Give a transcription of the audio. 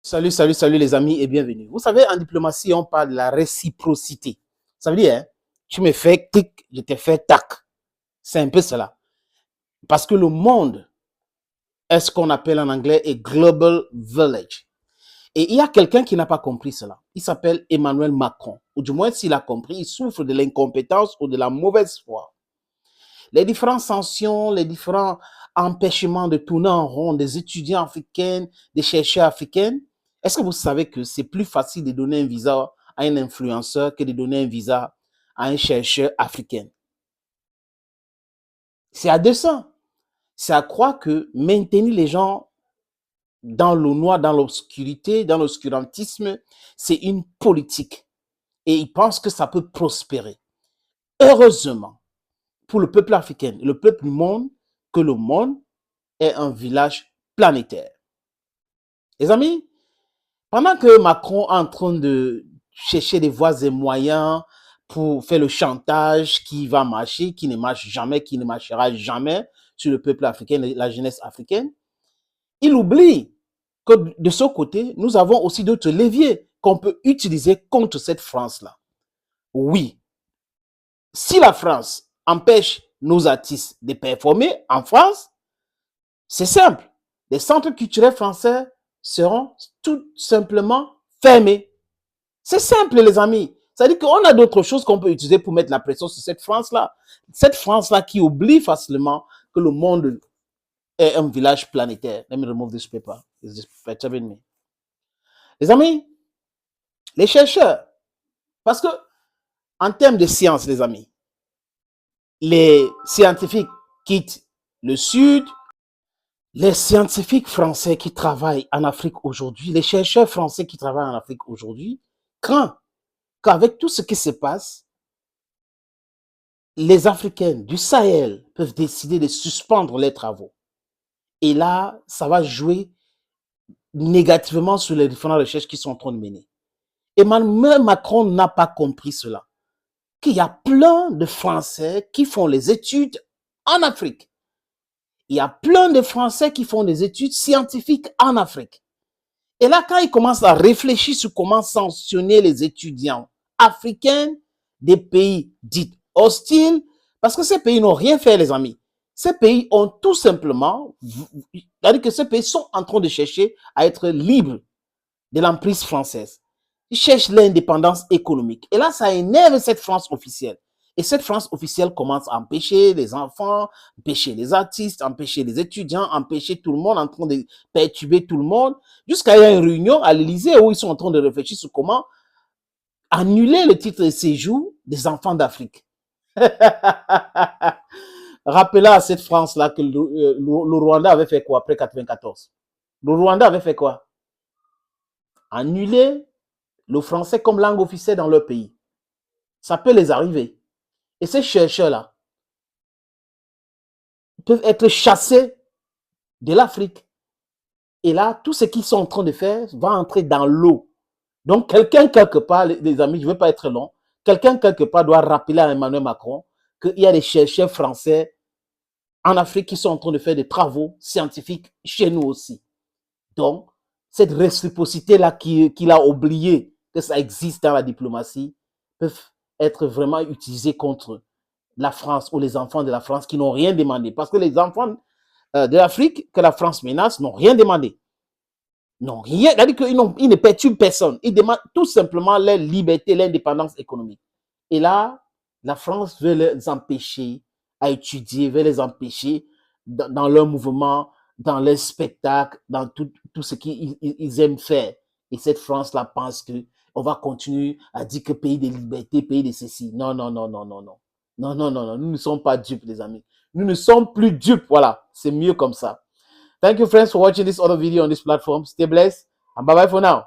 Salut, salut, salut les amis et bienvenue. Vous savez, en diplomatie, on parle de la réciprocité. Ça veut dire, hein, tu me fais tic, je te fais tac. C'est un peu cela. Parce que le monde est ce qu'on appelle en anglais a global village. Et il y a quelqu'un qui n'a pas compris cela. Il s'appelle Emmanuel Macron. Ou du moins, s'il a compris, il souffre de l'incompétence ou de la mauvaise foi. Les différentes sanctions, les différents empêchements de tourner en rond des étudiants africains, des chercheurs africains. Est-ce que vous savez que c'est plus facile de donner un visa à un influenceur que de donner un visa à un chercheur africain? C'est à dessein. C'est à croire que maintenir les gens dans le noir, dans l'obscurité, dans l'obscurantisme, c'est une politique. Et ils pensent que ça peut prospérer. Heureusement, pour le peuple africain, le peuple du monde, que le monde est un village planétaire. Les amis, pendant que Macron est en train de chercher des voies et moyens pour faire le chantage qui va marcher, qui ne marche jamais, qui ne marchera jamais sur le peuple africain, la jeunesse africaine, il oublie que de ce côté, nous avons aussi d'autres leviers qu'on peut utiliser contre cette France-là. Oui, si la France empêche nos artistes de performer en France, c'est simple. Les centres culturels français seront tout simplement fermés. C'est simple, les amis. Ça veut dire qu'on a d'autres choses qu'on peut utiliser pour mettre la pression sur cette France-là. Cette France-là qui oublie facilement que le monde est un village planétaire. Let me remove this paper. Is this better me? Les amis, les chercheurs, parce que en termes de science, les amis, les scientifiques quittent le Sud. Les scientifiques français qui travaillent en Afrique aujourd'hui, les chercheurs français qui travaillent en Afrique aujourd'hui, craignent qu'avec tout ce qui se passe, les Africains du Sahel peuvent décider de suspendre leurs travaux. Et là, ça va jouer négativement sur les différentes recherches qui sont en train de mener. Emmanuel Macron n'a pas compris cela. Qu'il y a plein de Français qui font les études en Afrique. Il y a plein de Français qui font des études scientifiques en Afrique. Et là, quand il commence à réfléchir sur comment sanctionner les étudiants africains des pays dits hostiles, parce que ces pays n'ont rien fait, les amis. Ces pays ont tout simplement, c'est-à-dire que ces pays sont en train de chercher à être libres de l'emprise française. Ils cherchent l'indépendance économique. Et là, ça énerve cette France officielle. Et cette France officielle commence à empêcher les enfants, empêcher les artistes, empêcher les étudiants, empêcher tout le monde, en train de perturber tout le monde, jusqu'à y avoir une réunion à l'Élysée où ils sont en train de réfléchir sur comment annuler le titre de séjour des enfants d'Afrique. Rappelez à cette France-là que le Rwanda avait fait quoi après 94? Le Rwanda avait fait quoi? Annuler le français comme langue officielle dans leur pays. Ça peut les arriver. Et ces chercheurs-là peuvent être chassés de l'Afrique. Et là, tout ce qu'ils sont en train de faire va entrer dans l'eau. Donc, quelqu'un quelque part, les amis, je ne veux pas être long, quelqu'un quelque part doit rappeler à Emmanuel Macron qu'il y a des chercheurs français en Afrique qui sont en train de faire des travaux scientifiques chez nous aussi. Donc, cette réciprocité-là qu'il a oublié que ça existe dans la diplomatie peut être vraiment utilisée contre la France ou les enfants de la France qui n'ont rien demandé. Parce que les enfants de l'Afrique que la France menace n'ont rien demandé. Non, rien. C'est-à-dire qu'ils ne perturbent personne. Ils demandent tout simplement leur liberté, l'indépendance économique. Et là, la France veut les empêcher à étudier, veut les empêcher dans leur mouvement, dans leur spectacle, dans tout ce qu'ils aiment faire. Et cette France-là pense qu'on va continuer à dire que pays de liberté, pays de ceci. Non, non, non, non, non, non. Non, non, non, non. Nous ne sommes pas dupes, les amis. Nous ne sommes plus dupes. Voilà. C'est mieux comme ça. Thank you, friends, for watching this other video on this platform. Stay blessed and bye-bye for now.